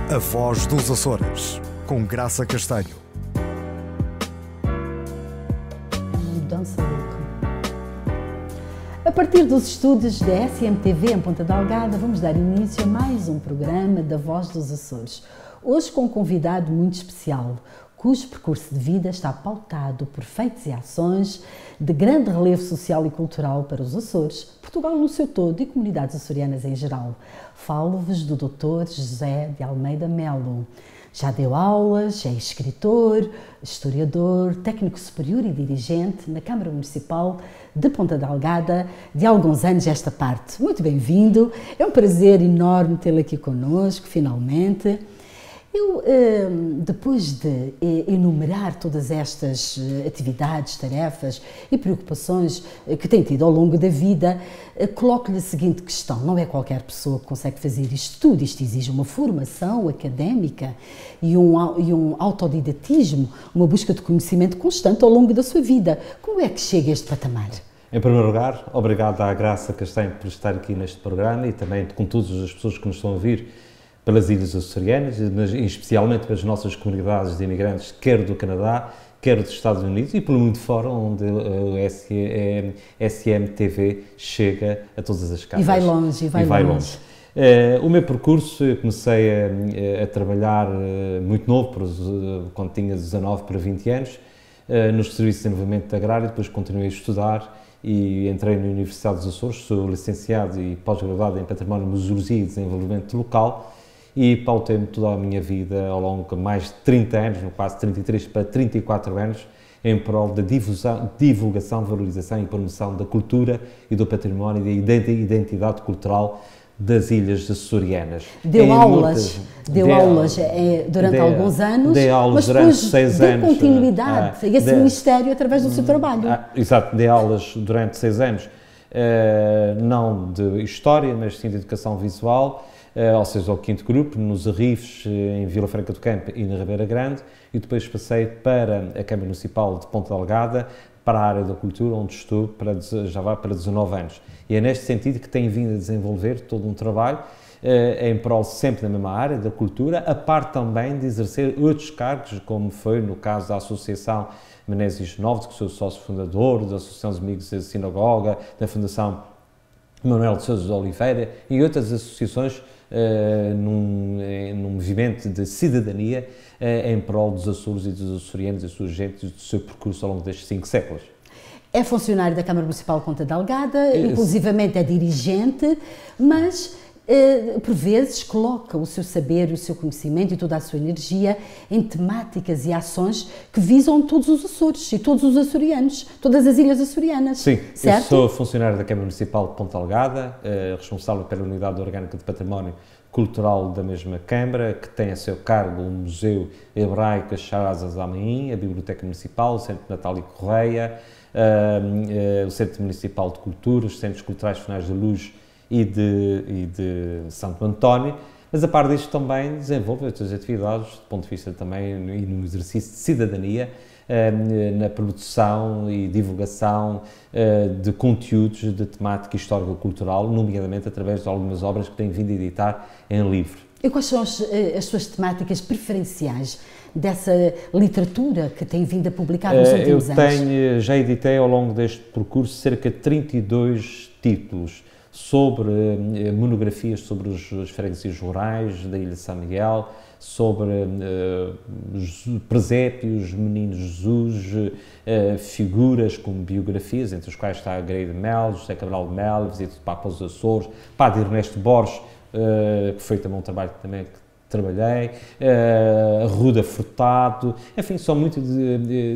A Voz dos Açores, com Graça Castanho. Mudança louca. A partir dos estúdios da SMTV em Ponta Delgada, vamos dar início a mais um programa da Voz dos Açores. Hoje com um convidado muito especial, cujo percurso de vida está pautado por feitos e ações de grande relevo social e cultural para os Açores, Portugal no seu todo e comunidades açorianas em geral. Falo-vos do Dr. José de Almeida Melo. Já deu aulas, é escritor, historiador, técnico superior e dirigente na Câmara Municipal de Ponta Delgada de alguns anos esta parte. Muito bem-vindo, é um prazer enorme tê-lo aqui connosco, finalmente. Eu, depois de enumerar todas estas atividades, tarefas e preocupações que tem tido ao longo da vida, coloco-lhe a seguinte questão: não é qualquer pessoa que consegue fazer isto tudo, isto exige uma formação académica e um autodidatismo, uma busca de conhecimento constante ao longo da sua vida. Como é que chega a este patamar? Em primeiro lugar, obrigado à Graça Castanho por estar aqui neste programa e também com todas as pessoas que nos estão a ouvir pelas ilhas açorianas, e especialmente pelas nossas comunidades de imigrantes, quer do Canadá, quer dos Estados Unidos e pelo mundo fora, onde a SMTV chega a todas as casas. E vai longe, e vai longe. O meu percurso, eu comecei a trabalhar muito novo, quando tinha 19 para 20 anos, nos serviços de desenvolvimento agrário, depois continuei a estudar e entrei na Universidade dos Açores, sou licenciado e pós-graduado em Património, Museologia e Desenvolvimento Local, e pautei-me toda a minha vida ao longo de mais de 30 anos, quase 33 para 34 anos, em prol da divulgação, valorização e promoção da cultura e do património e da identidade cultural das ilhas açorianas. Deu aulas durante alguns anos, dei aulas mas durante depois 6 deu anos. Continuidade a esse ministério através do seu trabalho. Exato, dei aulas durante 6 anos, não de História, mas sim de Educação Visual, ou seja, ao 5º grupo, nos Arrifes, em Vila Franca do Campo e na Ribeira Grande, e depois passei para a Câmara Municipal de Ponta Delgada, para a área da cultura, onde estou já vai para 19 anos. E é neste sentido que tenho vindo a desenvolver todo um trabalho em prol sempre da mesma área, da cultura, a par também de exercer outros cargos, como foi no caso da Associação Menezes Novo, que sou sócio fundador, da Associação dos Amigos da Sinagoga, da Fundação Manuel de Sousa de Oliveira e outras associações num movimento de cidadania em prol dos Açores e dos açorianos e das suas gentes do seu percurso ao longo destes 5 séculos. É funcionário da Câmara Municipal de Ponta Delgada, inclusivamente é dirigente, mas por vezes coloca o seu saber, o seu conhecimento e toda a sua energia em temáticas e ações que visam todos os Açores e todos os açorianos, todas as ilhas açorianas. Sim, certo? Eu sou funcionário da Câmara Municipal de Ponta Delgada, responsável pela Unidade Orgânica de Património Cultural da mesma Câmara, que tem a seu cargo o Museu Hebraico Sharazas Amaim, a Biblioteca Municipal, o Centro Natália Correia, o Centro Municipal de Cultura, os Centros Culturais Finais da Luz e de Santo António, mas a par disto também desenvolve outras atividades do ponto de vista também e no exercício de cidadania, na produção e divulgação de conteúdos de temática histórico-cultural, nomeadamente através de algumas obras que tenho vindo a editar em livro. E quais são as suas temáticas preferenciais dessa literatura que tem vindo a publicar nos últimos anos? Já editei ao longo deste percurso cerca de 32 títulos sobre monografias sobre as freguesias rurais da Ilha de São Miguel, sobre os presépios, Menino Jesus, figuras como biografias, entre as quais está a Grey de Mel, José Cabral de Mel, Visita do Papa aos Açores, Padre Ernesto Borges, que foi também um trabalho que também trabalhei, Arruda Furtado, enfim, são muito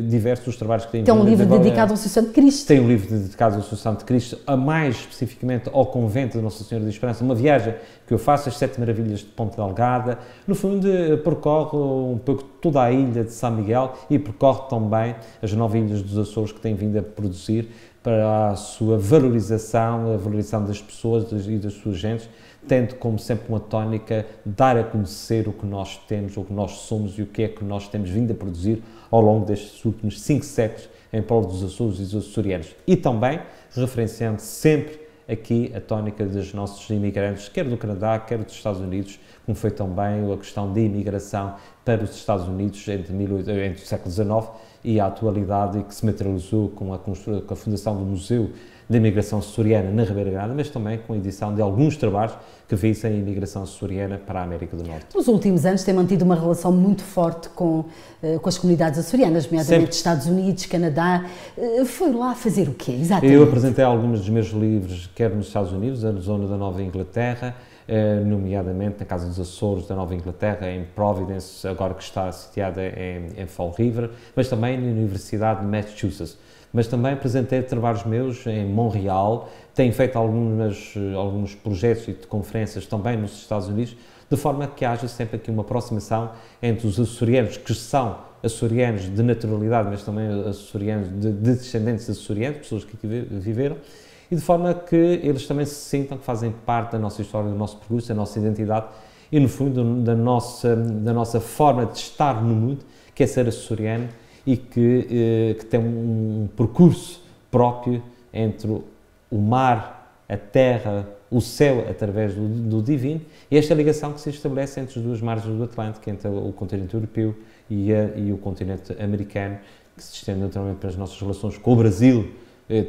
diversos os trabalhos que tenho. Tem um livro dedicado ao Assunção de Cristo. Tem um livro dedicado ao Assunção de Cristo, mais especificamente ao Convento de Nossa Senhora da Esperança, uma viagem que eu faço, as 7 Maravilhas de Ponta Delgada. No fundo, percorre um pouco toda a ilha de São Miguel e percorre também as 9 ilhas dos Açores que têm vindo a produzir para a sua valorização, a valorização das pessoas e das suas gentes, tendo como sempre uma tónica dar a conhecer o que nós temos, o que nós somos e o que é que nós temos vindo a produzir ao longo destes últimos 5 séculos em prol dos Açores e dos açorianos. E também referenciando sempre aqui a tónica dos nossos imigrantes, quer do Canadá, quer dos Estados Unidos, como foi também a questão de imigração para os Estados Unidos entre o século XIX e a atualidade, e que se materializou com a fundação do Museu da Imigração Açoriana na Ribeira Grande, mas também com a edição de alguns trabalhos que visem a imigração açoriana para a América do Norte. Nos últimos anos tem mantido uma relação muito forte com as comunidades açorianas, nomeadamente Estados Unidos, Canadá. Foi lá fazer o quê, exatamente? Eu apresentei alguns dos meus livros, quer nos Estados Unidos, na zona da Nova Inglaterra, nomeadamente na Casa dos Açores da Nova Inglaterra, em Providence, agora que está sitiada em Fall River, mas também na Universidade de Massachusetts. Mas também apresentei trabalhos meus em Montreal, tenho feito alguns projetos e de conferências também nos Estados Unidos, de forma que haja sempre aqui uma aproximação entre os açorianos, que são açorianos de naturalidade, mas também açorianos de descendentes açorianos, pessoas que aqui viveram, e de forma que eles também se sintam que fazem parte da nossa história, do nosso percurso, da nossa identidade e, no fundo, da nossa forma de estar no mundo, que é ser açoriano, e que tem um percurso próprio entre o mar, a terra, o céu, através do divino, e esta ligação que se estabelece entre as duas margens do Atlântico, entre o continente europeu e o continente americano, que se estende naturalmente para as nossas relações com o Brasil,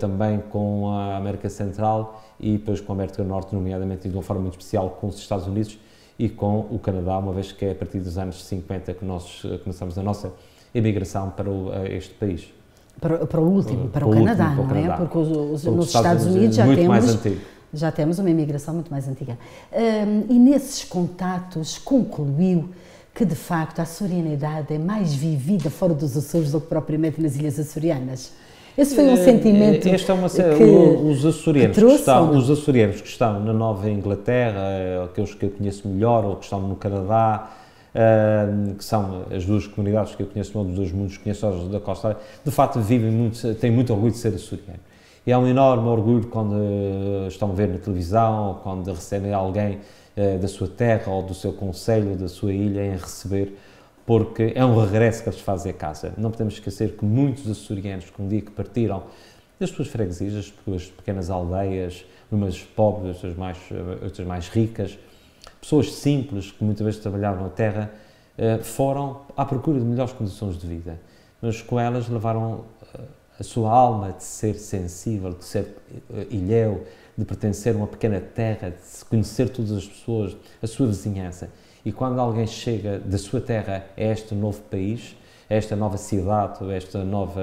também com a América Central e depois com a América do Norte, nomeadamente e de uma forma muito especial com os Estados Unidos e com o Canadá, uma vez que é a partir dos anos 50 que nós começamos a nossa imigração para este país. Para o último, para o Canadá, não é? Porque nos Estados Unidos já temos uma imigração muito mais antiga. E nesses contatos concluiu que, de facto, a açorianidade é mais vivida fora dos Açores do que propriamente nas Ilhas Açorianas. Esse foi um sentimento os açorianos que estão na Nova Inglaterra, aqueles que eu conheço melhor, ou que estão no Canadá, que são as duas comunidades que eu conheço, um dos dois mundos conhecedores da costa, de facto têm muito orgulho de ser açoriano. E há um enorme orgulho quando estão a ver na televisão, ou quando recebem alguém da sua terra, ou do seu concelho, da sua ilha, em receber, porque é um regresso que eles fazem a casa. Não podemos esquecer que muitos açorianos, que um dia que partiram das suas freguesias, das suas pequenas aldeias, umas pobres, outras mais ricas, pessoas simples que muitas vezes trabalhavam na terra, foram à procura de melhores condições de vida, mas com elas levaram a sua alma de ser sensível, de ser ilhéu, de pertencer a uma pequena terra, de conhecer todas as pessoas, a sua vizinhança. E quando alguém chega da sua terra a este novo país, a esta nova cidade, a esta nova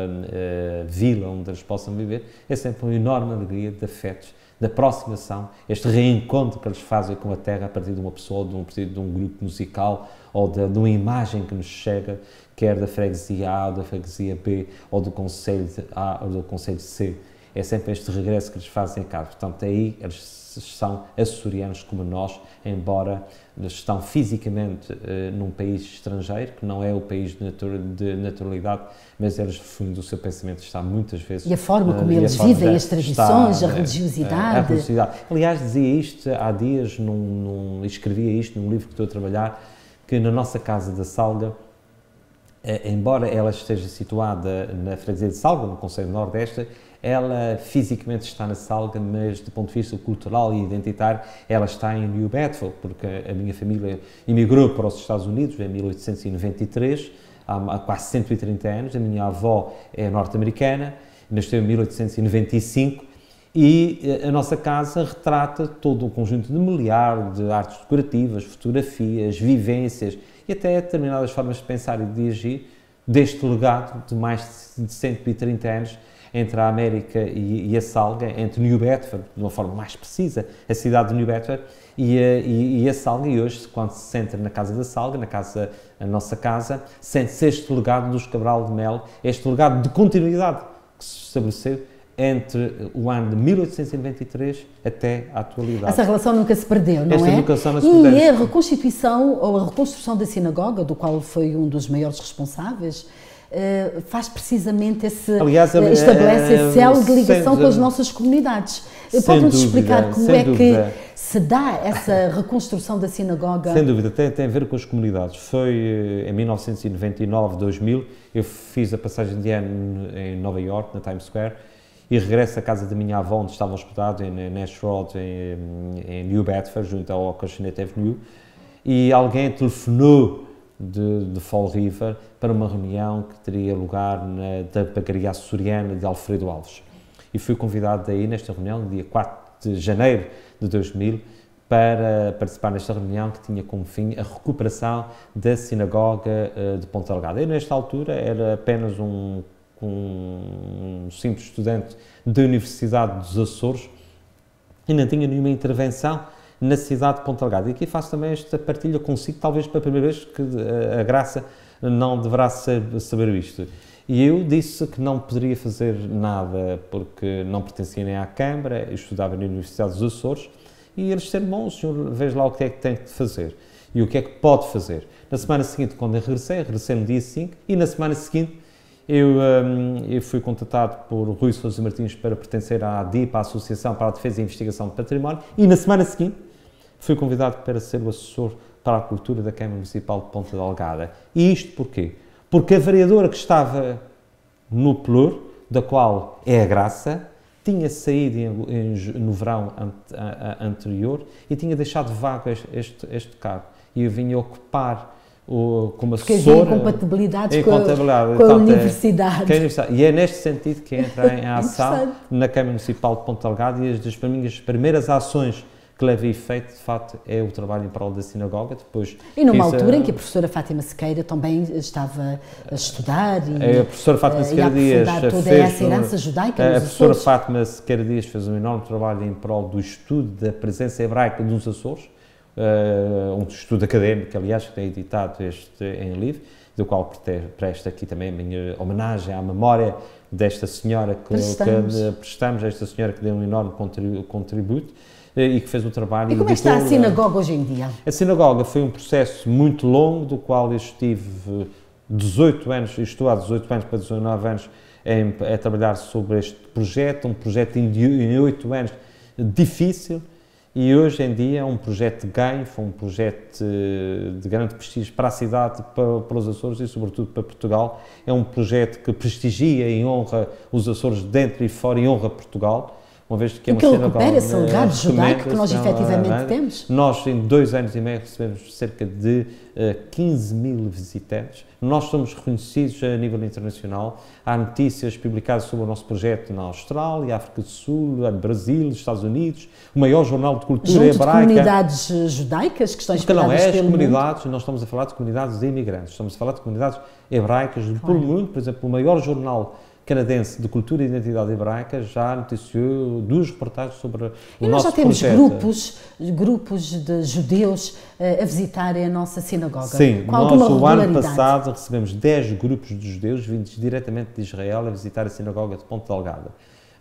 vila onde eles possam viver, é sempre uma enorme alegria de afetos, de aproximação, este reencontro que eles fazem com a terra a partir de uma pessoa, de um grupo musical ou de uma imagem que nos chega, quer da freguesia A, da freguesia B, ou do concelho A ou do concelho C. É sempre este regresso que eles fazem a casa. Portanto, aí eles são açorianos como nós, embora estão fisicamente num país estrangeiro, que não é o país de naturalidade, mas eles, no fundo, o seu pensamento está muitas vezes... E a forma como eles vivem, as tradições, a religiosidade. Aliás, dizia isto há dias, escrevia isto num livro que estou a trabalhar, que na nossa casa da Salga, embora ela esteja situada na freguesia de Salga, no concelho do Nordeste, ela fisicamente está na Salga, mas do ponto de vista cultural e identitário, ela está em New Bedford, porque a minha família emigrou para os Estados Unidos em 1893, há quase 130 anos. A minha avó é norte-americana, nasceu em 1895, e a nossa casa retrata todo um conjunto de miliar de artes decorativas, fotografias, vivências e até determinadas formas de pensar e de agir deste legado de mais de 130 anos entre a América e a Salga, entre New Bedford, de uma forma mais precisa, a cidade de New Bedford e a Salga. E hoje, quando se entra na casa da Salga, a nossa casa, sente-se este legado dos Cabral de Melo, este legado de continuidade que se estabeleceu entre o ano de 1893 até a atualidade. Essa relação nunca se perdeu, não é? Esta relação não se perdeu. E a reconstituição ou a reconstrução da sinagoga, do qual foi um dos maiores responsáveis, faz precisamente estabelece esse elo de ligação com as nossas comunidades. Pode-nos explicar como é que se dá essa reconstrução da sinagoga? Sem dúvida, tem a ver com as comunidades. Foi em 1999, 2000, eu fiz a passagem de ano em Nova York, na Times Square, e regresso à casa da minha avó, onde estava hospedado, em Nash Road, em New Bedford, junto ao Caschet Avenue, e alguém telefonou de Fall River para uma reunião que teria lugar na tabacaria açoriana de Alfredo Alves. E fui convidado daí, nesta reunião, no dia 4 de janeiro de 2000, para participar nesta reunião que tinha como fim a recuperação da sinagoga de Ponta Delgada. Eu, nesta altura, era apenas um simples estudante da Universidade dos Açores e não tinha nenhuma intervenção na cidade de Ponta Delgada. E aqui faço também esta partilha consigo, talvez pela primeira vez, que a Graça não deverá saber isto. E eu disse que não poderia fazer nada porque não pertencia nem à Câmara, eu estudava na Universidade dos Açores, e eles disseram, bom, o senhor veja lá o que é que tem que fazer e o que é que pode fazer. Na semana seguinte, quando eu regressei no dia 5, e na semana seguinte eu fui contatado por Rui Sousa Martins para pertencer à ADIP, à Associação para a Defesa e Investigação de Património, e na semana seguinte fui convidado para ser o assessor para a cultura da Câmara Municipal de Ponta Delgada. E isto porquê? Porque a vereadora que estava no Pelour, da qual é a Graça, tinha saído no verão anterior e tinha deixado vago este cargo. E eu vinha ocupar como assessora... Porque havia incompatibilidades com a universidade. E é neste sentido que entra em ação na Câmara Municipal de Ponta Delgada, e as minhas primeiras ações que levei feito, de facto, é o trabalho em prol da sinagoga. Depois, e numa altura em que a professora Fátima Sequeira também estava a estudar e a professora Fátima Sequeira Dias toda essa herança judaica nos Açores. A professora Fátima Sequeira Dias fez um enorme trabalho em prol do estudo da presença hebraica nos Açores, um estudo académico, aliás, que tem editado em livro, do qual presto aqui também a minha homenagem à memória desta senhora que prestamos, esta senhora que deu um enorme contributo e que fez um trabalho... E como é que está a sinagoga hoje em dia? A sinagoga foi um processo muito longo, do qual eu estive 18 anos, estou há 18 anos para 19 anos a trabalhar sobre este projeto, um projeto em 8 anos difícil, e hoje em dia é um projeto de ganho, foi um projeto de grande prestígio para a cidade, para os Açores e sobretudo para Portugal. É um projeto que prestigia e honra os Açores dentro e fora e honra Portugal. Uma vez que é uma sinagoga, recupera esse legado judaico que nós efetivamente temos. Nós, em 2 anos e meio, recebemos cerca de 15 mil visitantes. Nós somos reconhecidos a nível internacional. Há notícias publicadas sobre o nosso projeto na Austrália, África do Sul, no Brasil, nos Estados Unidos, o maior jornal de cultura hebraica. Junto de comunidades judaicas que estão espalhadas pelo mundo. Comunidades, nós estamos a falar de comunidades de imigrantes, estamos a falar de comunidades hebraicas pelo mundo. Por exemplo, o maior jornal canadense de cultura e identidade hebraica já noticiou 2 reportagens sobre o nosso projeto. E nós já temos grupos de judeus a visitarem a nossa sinagoga. Sim, nós o ano passado recebemos 10 grupos de judeus vindos diretamente de Israel a visitar a sinagoga de Ponta Delgada.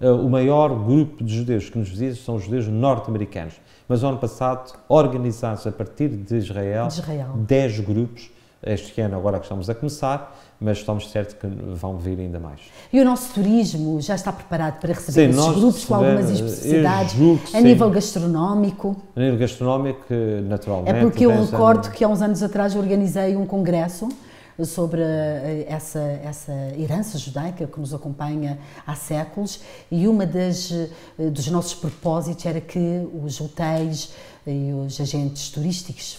O maior grupo de judeus que nos visita são os judeus norte-americanos. Mas o ano passado organizámos a partir de Israel 10 grupos. Este ano, agora que estamos a começar, mas estamos certos que vão vir ainda mais. E o nosso turismo já está preparado para receber esses grupos com algumas especificidades a nível gastronómico? A nível gastronómico, naturalmente. É porque eu recordo que há uns anos atrás organizei um congresso sobre essa herança judaica que nos acompanha há séculos, e uma dos nossos propósitos era que os hotéis e os agentes turísticos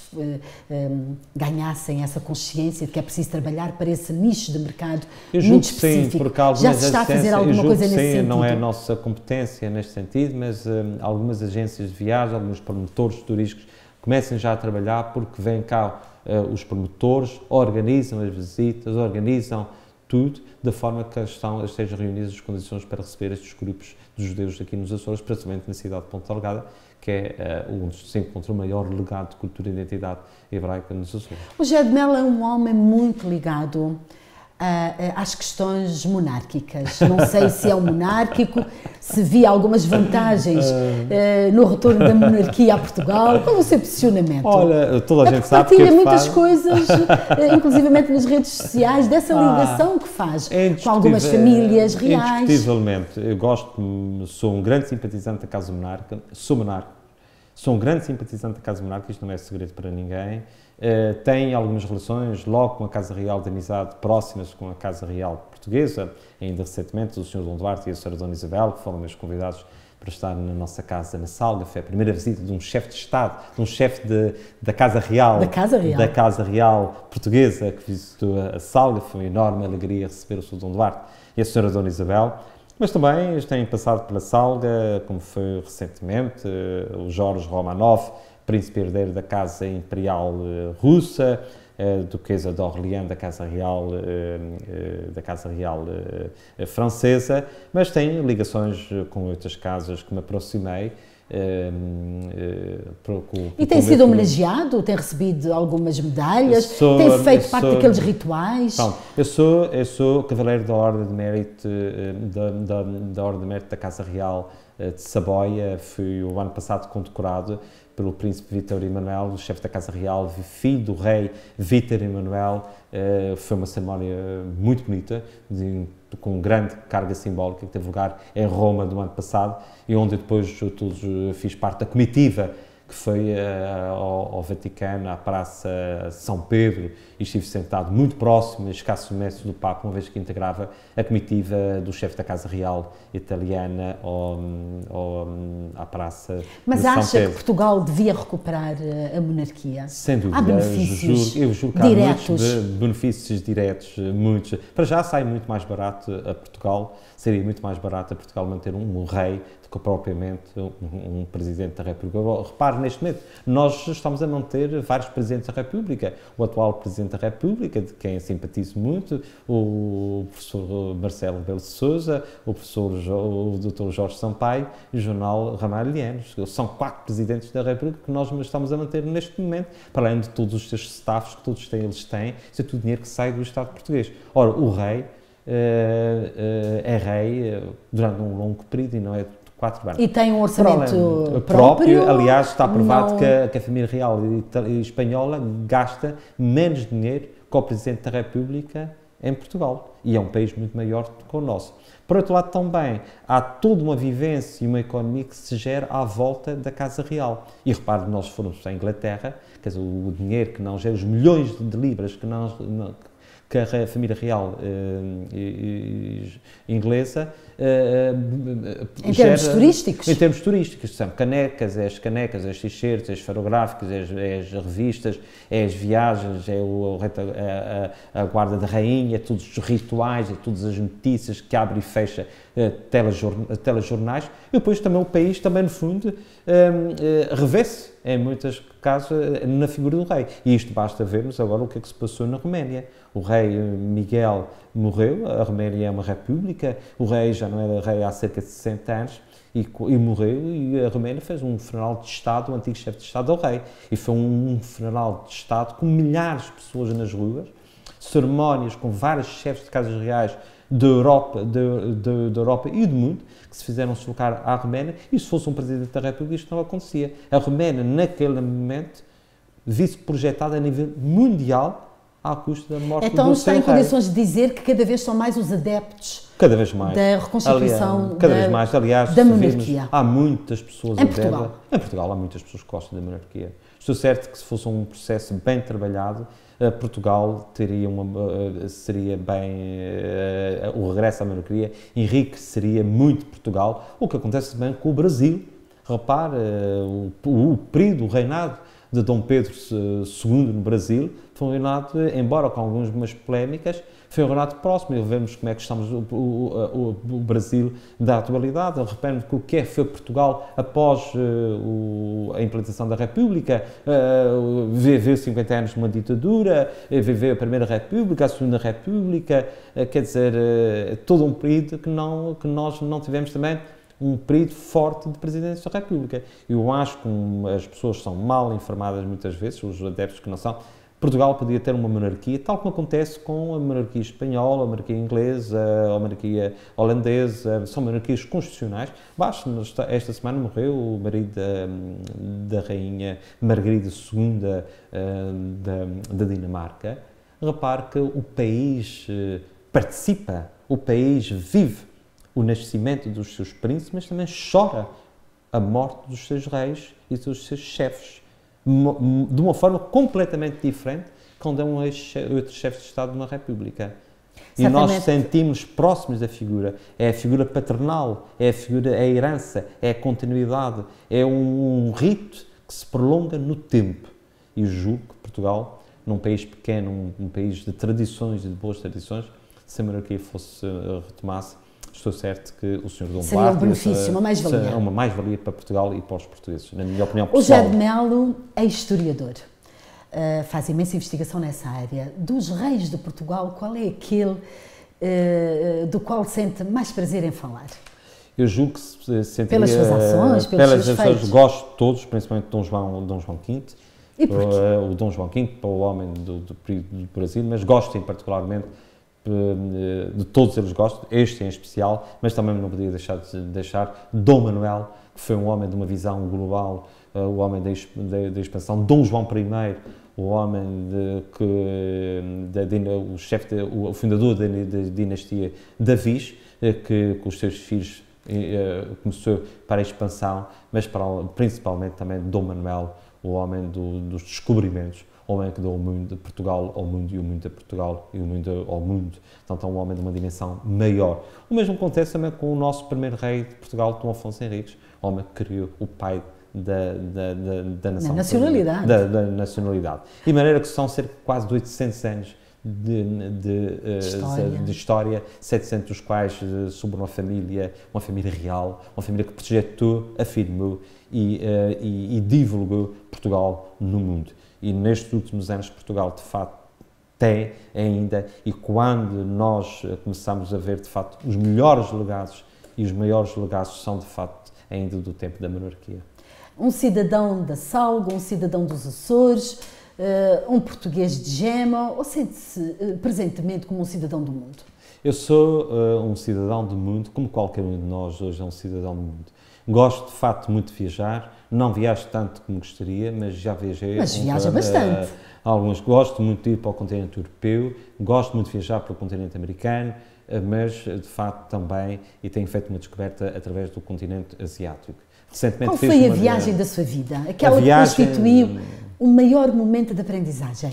ganhassem essa consciência de que é preciso trabalhar para esse nicho de mercado muito específico. Sim, porque algumas já se está a fazer alguma coisa nesse sentido? Não é a nossa competência neste sentido, mas algumas agências de viagem, alguns promotores turísticos começam já a trabalhar, porque vêm cá os promotores, organizam as visitas, organizam tudo, da forma que estejam reunidas as condições para receber estes grupos de judeus aqui nos Açores, principalmente na cidade de Ponta Delgada, que é onde se encontra o maior legado de cultura e identidade hebraica nos Açores. O José de Melo é um homem muito ligado às questões monárquicas. Não sei se é um monárquico, se via algumas vantagens no retorno da monarquia a Portugal. Qual é o seu posicionamento? Olha, toda a gente sabe que partilha muitas coisas, inclusivamente nas redes sociais, dessa ligação que faz com algumas famílias reais. Indiscutivelmente. Eu sou um grande simpatizante da Casa Monarca, sou monarca, Sou um grande simpatizante da Casa Monárquica, isto não é segredo para ninguém. Tem algumas relações, logo com a Casa Real, de amizade próximas com a Casa Real Portuguesa. Ainda recentemente, o Sr. Dom Duarte e a Sra. Dona Isabel, que foram meus convidados para estar na nossa casa na Salga. Foi a primeira visita de um chefe de Estado, de um chefe da Casa Real. Da Casa Real Portuguesa, que visitou a Salga. Foi uma enorme alegria receber o Sr. Dom Duarte e a Sra. Dona Isabel. Mas também têm passado pela Salga, como foi recentemente, o Jorge Romanov, príncipe herdeiro da Casa Imperial Russa, Duquesa de Orleans da Casa Real Francesa, mas tem ligações com outras casas que me aproximei. E tem sido homenageado? Tem recebido algumas medalhas? Tem feito parte daqueles rituais? Não, eu sou cavaleiro da Ordem de Mérito da Ordem de Mérito da Casa Real de Saboia. Fui o ano passado condecorado pelo Príncipe Vítor Emanuel, o chefe da Casa Real, filho do rei Vítor Emanuel. Foi uma cerimónia muito bonita, com grande carga simbólica, que teve lugar em Roma do ano passado, e onde depois fiz parte da comitiva que foi ao Vaticano, à Praça São Pedro, e estive sentado muito próximo, a escasso metros do Papa, uma vez que integrava a comitiva do chefe da Casa Real italiana à Praça Mas de São Pedro. acha que Portugal devia recuperar a monarquia? Sem dúvida. Há benefícios eu juro que há muitos benefícios diretos, muitos. Para já sai muito mais barato a Portugal, seria muito mais barato a Portugal manter um rei do que propriamente um Presidente da República. Repare, neste momento, nós estamos a manter vários Presidentes da República. O atual Presidente da República, de quem simpatizo muito, o professor Marcelo Rebelo de Sousa, o Dr. Jorge Sampaio e o Jornal Ramalhianos. São 4 Presidentes da República que nós estamos a manter neste momento, para além de todos os seus staffs que todos eles têm. Isso é tudo dinheiro que sai do Estado português. Ora, o rei é rei durante um longo período e não é 4 anos. E tem um orçamento próprio. Aliás, está provado que a família real espanhola gasta menos dinheiro que o Presidente da República em Portugal. E é um país muito maior do que o nosso. Por outro lado, também, há toda uma vivência e uma economia que se gera à volta da Casa Real. E repare, nós fomos à Inglaterra, quer dizer, o dinheiro que não gera, os milhões de libras que a família real inglesa em termos turísticos? Em termos turísticos, são canecas, as t-shirts, as farográficas, as revistas, as viagens, a guarda da rainha, todos os rituais, todas as notícias que abre e fecha telejornais. E depois também o país, também no fundo, revê-se, em muitos casos, na figura do rei. E isto basta vermos agora o que é que se passou na Roménia. O rei Miguel morreu, a Roménia é uma república, o rei já não era rei há cerca de 60 anos, e morreu, e a Roménia fez um funeral de Estado, o antigo chefe de Estado ao rei. E foi um funeral de Estado com milhares de pessoas nas ruas, cerimónias com vários chefes de casas reais da Europa e do mundo, que se fizeram deslocar à Roménia, e se fosse um Presidente da República isto não acontecia. A Roménia, naquele momento, viu-se projetada a nível mundial à custa da morte do seu rei. Então está em condições de dizer que cada vez são mais os adeptos cada vez mais. Da reconstituição Aliás, da monarquia. Há muitas pessoas em Portugal. Em Portugal há muitas pessoas que gostam da monarquia. Estou certo que se fosse um processo bem trabalhado, Portugal seria bem, o regresso à monarquia enriqueceria muito Portugal, o que acontece também com o Brasil. Repare, o período, o reinado de Dom Pedro II no Brasil foi um reinado, embora com algumas polémicas, foi um reinado próximo, e vemos como é que estamos o Brasil da atualidade. Repare que o que foi Portugal após a implantação da República, viveu 50 anos numa ditadura, viveu a Primeira República, a Segunda República, quer dizer, todo um período que nós não tivemos também um período forte de Presidência da República. Eu acho que as pessoas são mal informadas muitas vezes, os adeptos que não são. Portugal podia ter uma monarquia, tal como acontece com a monarquia espanhola, a monarquia inglesa, a monarquia holandesa, são monarquias constitucionais. Basta, esta semana morreu o marido da rainha Margarida II da Dinamarca. Repare que o país participa, o país vive o nascimento dos seus príncipes, mas também chora a morte dos seus reis e dos seus chefes, de uma forma completamente diferente quando é um outro chefe de Estado de uma república. E nós sentimos próximos da figura. É a figura paternal, é a herança, é a continuidade, é um rito que se prolonga no tempo. E julgo que Portugal, num país pequeno, um país de tradições e de boas tradições, se a monarquia retomasse, estou certo que o Sr. Dom seria um benefício, uma mais-valia. É uma mais-valia para Portugal e para os portugueses, na minha opinião pessoal. O José de Melo é historiador. Faz imensa investigação nessa área. Dos reis de Portugal, qual é aquele do qual sente mais prazer em falar? Eu julgo que se sentiria... Pelas suas ações, pelos seus feitos? Gosto de todos, principalmente de Dom João V. E porquê? O Dom João V, para o homem do Brasil, mas gosto particularmente de todos eles, gosto, este em especial, mas também não podia deixar Dom Manuel, que foi um homem de uma visão global, o homem da expansão, Dom João I, o homem o fundador da dinastia Davis, que com os seus filhos começou para a expansão, mas principalmente também Dom Manuel, o homem dos descobrimentos, o homem que deu o mundo de Portugal ao mundo e o mundo a Portugal e o mundo ao mundo. Portanto, é um homem de uma dimensão maior. O mesmo acontece também com o nosso primeiro rei de Portugal, Dom Afonso Henriques, homem que criou o pai da nação. Nacionalidade. Da nacionalidade. De maneira que são cerca de quase de 800 anos de história, 700 dos quais sobre uma família real, uma família que projetou, afirmou e divulgou Portugal no mundo. E nestes últimos anos Portugal, de facto, tem ainda, e quando nós começamos a ver, de facto, os melhores legados e os maiores legados são, de facto, ainda do tempo da monarquia. Um cidadão da Salga, um cidadão dos Açores, um português de Gema, ou sente-se presentemente como um cidadão do mundo? Eu sou um cidadão do mundo, como qualquer um de nós hoje é um cidadão do mundo. Gosto, de facto, muito de viajar, não viajo tanto como gostaria, mas já viajei. Mas viaja bastante. Gosto muito de ir para o continente europeu, gosto muito de viajar para o continente americano, mas, de facto, também, e tenho feito uma descoberta através do continente asiático. Recentemente qual foi a viagem da sua vida? Aquela que constituiu o maior momento de aprendizagem?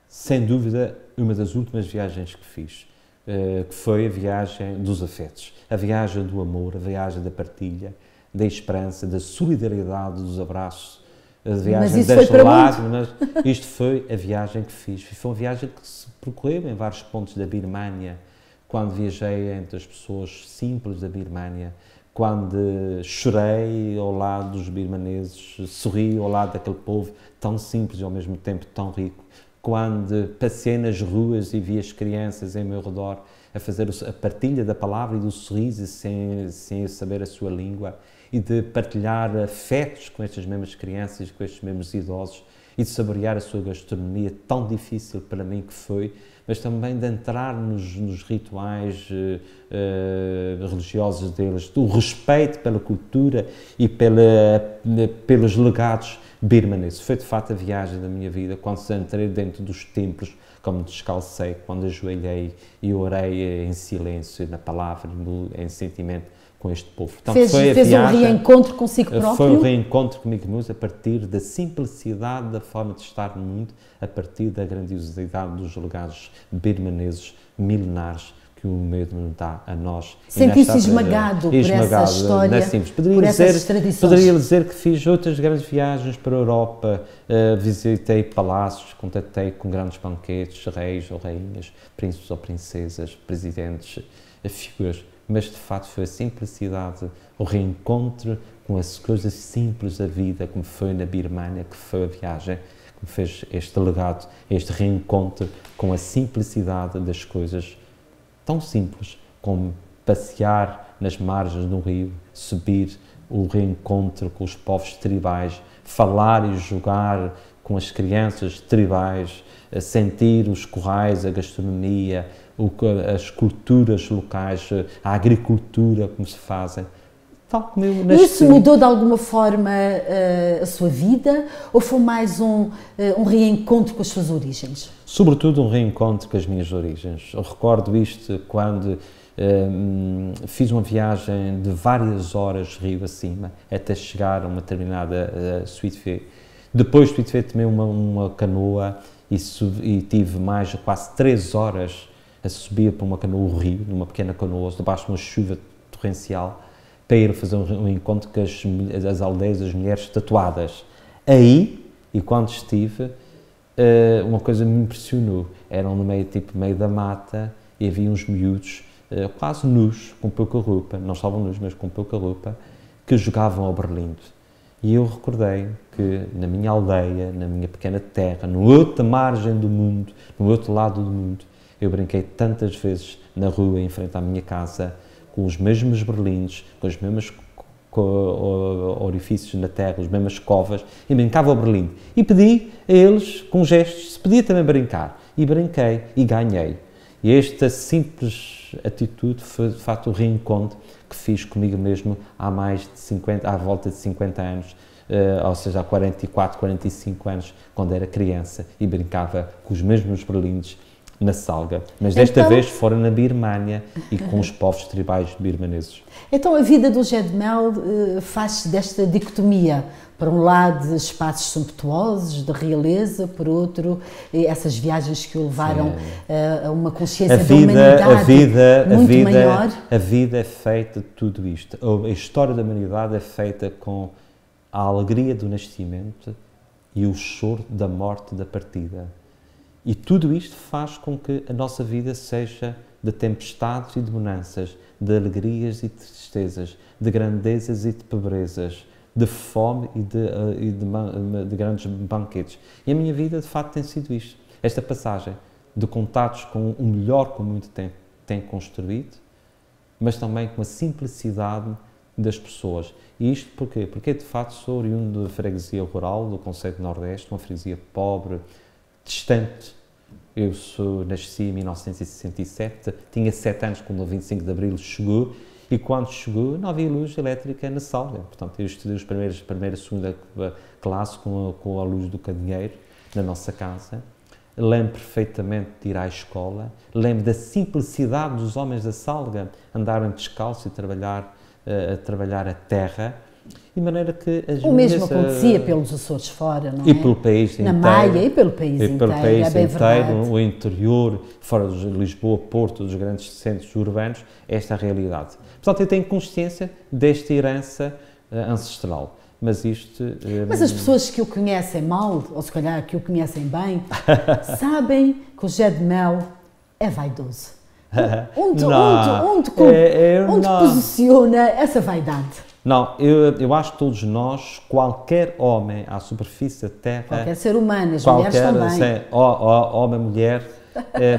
Sem dúvida, uma das últimas viagens que fiz, que foi a viagem dos afetos, a viagem do amor, a viagem da partilha, da esperança, da solidariedade, dos abraços, a viagem das lágrimas. Isto foi a viagem que fiz. Foi uma viagem que se percorreu em vários pontos da Birmânia, quando viajei entre as pessoas simples da Birmânia, quando chorei ao lado dos birmaneses, sorri ao lado daquele povo tão simples e ao mesmo tempo tão rico, quando passei nas ruas e vi as crianças em meu redor a fazer a partilha da palavra e do sorriso sem saber a sua língua, e de partilhar afetos com estas mesmas crianças, com estes mesmos idosos, e de saborear a sua gastronomia, tão difícil para mim que foi, mas também de entrar nos rituais religiosos deles, do respeito pela cultura e pelos legados birmaneses. Foi de facto a viagem da minha vida, quando entrei dentro dos templos, como descalcei, quando ajoelhei e orei em silêncio, na palavra, em sentimento, com este povo. Portanto, fez um reencontro consigo próprio? Foi um reencontro comigo mesmo, a partir da simplicidade da forma de estar no mundo, a partir da grandiosidade dos legados birmaneses milenares que o mesmo dá a nós. Senti-se esmagado por essa história, por essas tradições. Poderia dizer que fiz outras grandes viagens para a Europa, visitei palácios, contatei com grandes banquetes, reis ou rainhas, príncipes ou princesas, presidentes, figuras. Mas, de facto, foi a simplicidade, o reencontro com as coisas simples da vida, como foi na Birmânia, que foi a viagem, que me fez este legado, este reencontro com a simplicidade das coisas tão simples, como passear nas margens do rio, subir, o reencontro com os povos tribais, falar e jogar com as crianças tribais, sentir os currais, a gastronomia, as culturas locais, a agricultura, como se fazem. Tal como eu nasci. Isso mudou de alguma forma a sua vida ou foi mais um reencontro com as suas origens? Sobretudo um reencontro com as minhas origens. Eu recordo isto quando Fiz uma viagem de várias horas rio acima, até chegar a uma determinada Suite. Depois de Suite tomei uma canoa e tive mais de quase 3 horas a subir para uma canoa rio, numa pequena canoa, debaixo de uma chuva torrencial, para ir fazer um encontro com as aldeias, as mulheres tatuadas. Aí, e quando estive, uma coisa me impressionou. Eram no meio da mata e havia uns miúdos, quase nus, com pouca roupa, não estavam nus, mas com pouca roupa, que jogavam ao berlindo. E eu recordei que na minha aldeia, na minha pequena terra, na outra margem do mundo, no outro lado do mundo, eu brinquei tantas vezes na rua, em frente à minha casa, com os mesmos berlindos, com os mesmos orifícios na terra, as mesmas covas, e brincava ao berlindo. E pedi a eles, com gestos, se podia também brincar. E brinquei e ganhei. E esta simples atitude foi, de facto, o reencontro que fiz comigo mesmo à volta de 50 anos, ou seja, há 44, 45 anos, quando era criança e brincava com os mesmos berlindos na Salga, mas desta vez fora na Birmânia e com os povos tribais birmaneses. Então a vida do Gedmel faz-se desta dicotomia, por um lado de espaços sumptuosos, de realeza, por outro essas viagens que o levaram a uma consciência da humanidade muito maior. A vida é feita de tudo isto. A história da humanidade é feita com a alegria do nascimento e o choro da morte, da partida. E tudo isto faz com que a nossa vida seja de tempestades e de bonanças, de alegrias e de tristezas, de grandezas e de pobrezas, de fome e de grandes banquetes. E a minha vida, de facto, tem sido isto. Esta passagem de contatos com o melhor que o mundo tem construído, mas também com a simplicidade das pessoas. E isto porquê? Porque, de facto, sou oriundo da freguesia rural, do Concelho do Nordeste, uma freguesia pobre, distante. Eu nasci em 1967, tinha 7 anos quando o 25 de Abril chegou, e quando chegou não havia luz elétrica na Salga. Portanto, eu estudei a primeira e segunda classe com a luz do candeeiro na nossa casa. Lembro perfeitamente de ir à escola, lembro da simplicidade dos homens da Salga andarem descalços e trabalhar a terra. De maneira que o mesmo acontecia pelos Açores fora, não é? E pelo país inteiro. Na Maia e pelo país inteiro, é bem verdade. O interior, fora de Lisboa, Porto, dos grandes centros urbanos, esta é a realidade. Portanto, eu tenho consciência desta herança ancestral. Mas isto... Mas as pessoas que o conhecem mal, ou se calhar que o conhecem bem, sabem que o Gedmel é vaidoso. Onde posiciona essa vaidade? Não, eu acho que todos nós, qualquer homem à superfície da Terra... Qualquer ser humano, as mulheres também. Homem, mulher,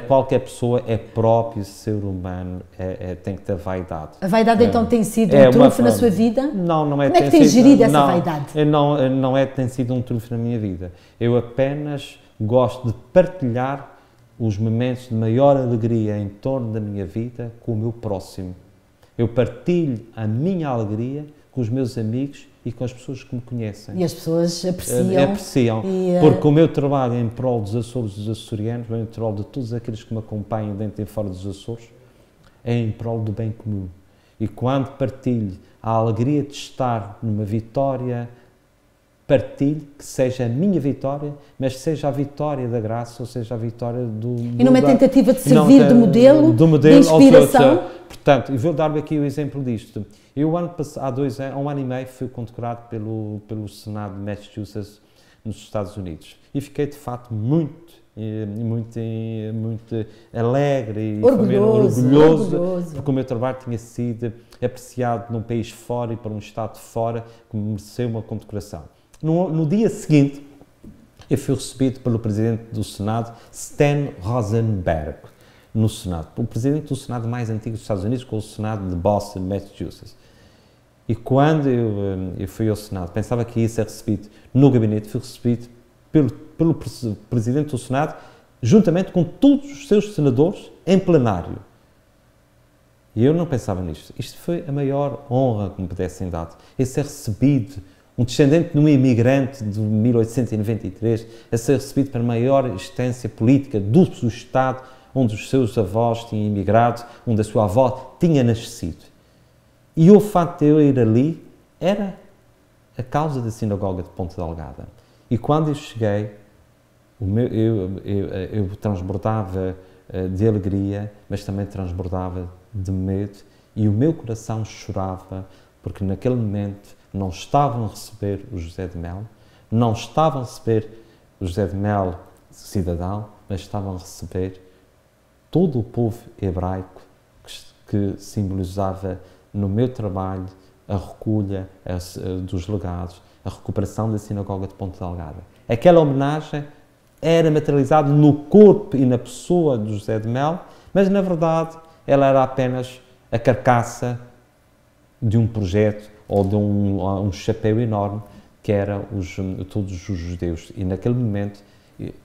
qualquer pessoa é próprio ser humano, tem que ter vaidade. A vaidade então tem sido um trunfo na sua vida? Não é. Como é que tem gerido essa vaidade? Não tem sido um trunfo na minha vida. Eu apenas gosto de partilhar os momentos de maior alegria em torno da minha vida com o meu próximo. Eu partilho a minha alegria com os meus amigos e com as pessoas que me conhecem. E as pessoas apreciam. Porque o meu trabalho em prol dos Açores e dos açorianos, em prol de todos aqueles que me acompanham dentro e fora dos Açores, é em prol do bem comum. E quando partilho a alegria de estar numa vitória, partilho que seja a minha vitória, mas seja a vitória da graça, ou seja a vitória do... E numa tentativa de servir de modelo, de inspiração. Portanto, eu vou dar-lhe aqui o exemplo disto. Eu, há um ano e meio, fui condecorado pelo Senado de Massachusetts, nos Estados Unidos. E fiquei, de facto, muito alegre e orgulhoso, porque o meu trabalho tinha sido apreciado num país fora e para um Estado fora, que mereceu uma condecoração. No dia seguinte, eu fui recebido pelo Presidente do Senado, Stan Rosenberg, no Senado. O Presidente do Senado mais antigo dos Estados Unidos, com o Senado de Boston, Massachusetts. E quando eu fui ao Senado, pensava que ia ser recebido no gabinete, fui recebido pelo Presidente do Senado, juntamente com todos os seus senadores, em plenário. E eu não pensava nisto. Isto foi a maior honra que me pudessem dar. É ser recebido, um descendente de um imigrante de 1893, a ser recebido para a maior instância política do Estado, onde os seus avós tinham emigrado, onde a sua avó tinha nascido. E o facto de eu ir ali era a causa da sinagoga de Ponta Delgada. E quando eu cheguei, eu transbordava de alegria, mas também transbordava de medo, e o meu coração chorava, porque naquele momento não estavam a receber o José de Mel, não estavam a receber o José de Mel cidadão, mas estavam a receber todo o povo hebraico que simbolizava no meu trabalho a recolha dos legados, a recuperação da sinagoga de Ponta Delgada. Aquela homenagem era materializada no corpo e na pessoa de José de Mel, mas na verdade ela era apenas a carcaça de um projeto ou de um chapéu enorme que era todos os judeus. E naquele momento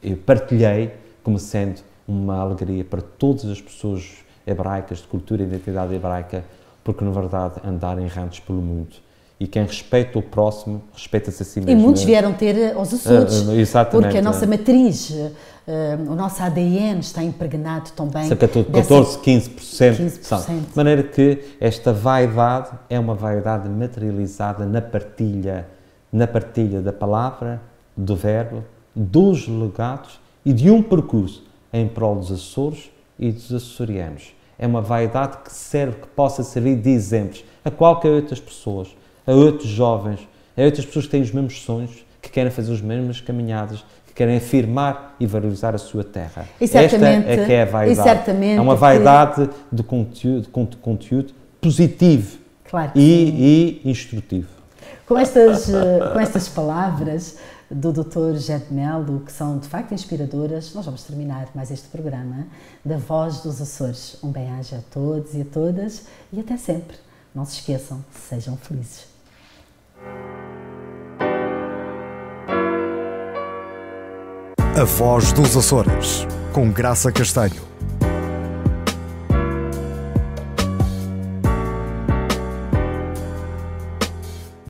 eu partilhei como sendo uma alegria para todas as pessoas hebraicas, de cultura e identidade hebraica, porque na verdade andarem errantes pelo mundo. E quem respeita o próximo, respeita-se a si mesmo. E muitos vieram ter aos Açores, exatamente, porque a nossa matriz, o nosso ADN está impregnado também. Cerca de 14, 15%. 15%. De maneira que esta vaidade é uma vaidade materializada na partilha da palavra, do verbo, dos legados e de um percurso em prol dos Açores e dos açorianos. É uma vaidade que possa servir de exemplos a qualquer outras pessoas, a outros jovens, a outras pessoas que têm os mesmos sonhos, que querem fazer as mesmas caminhadas, que querem afirmar e valorizar a sua terra. Esta é que é a vaidade. É uma vaidade de conteúdo positivo, claro, e instrutivo. Com estas palavras do Dr. José de Mel, que são de facto inspiradoras, nós vamos terminar mais este programa da Voz dos Açores. Um bem-aja a todos e a todas e até sempre. Não se esqueçam, sejam felizes. A Voz dos Açores, com Graça Castanho.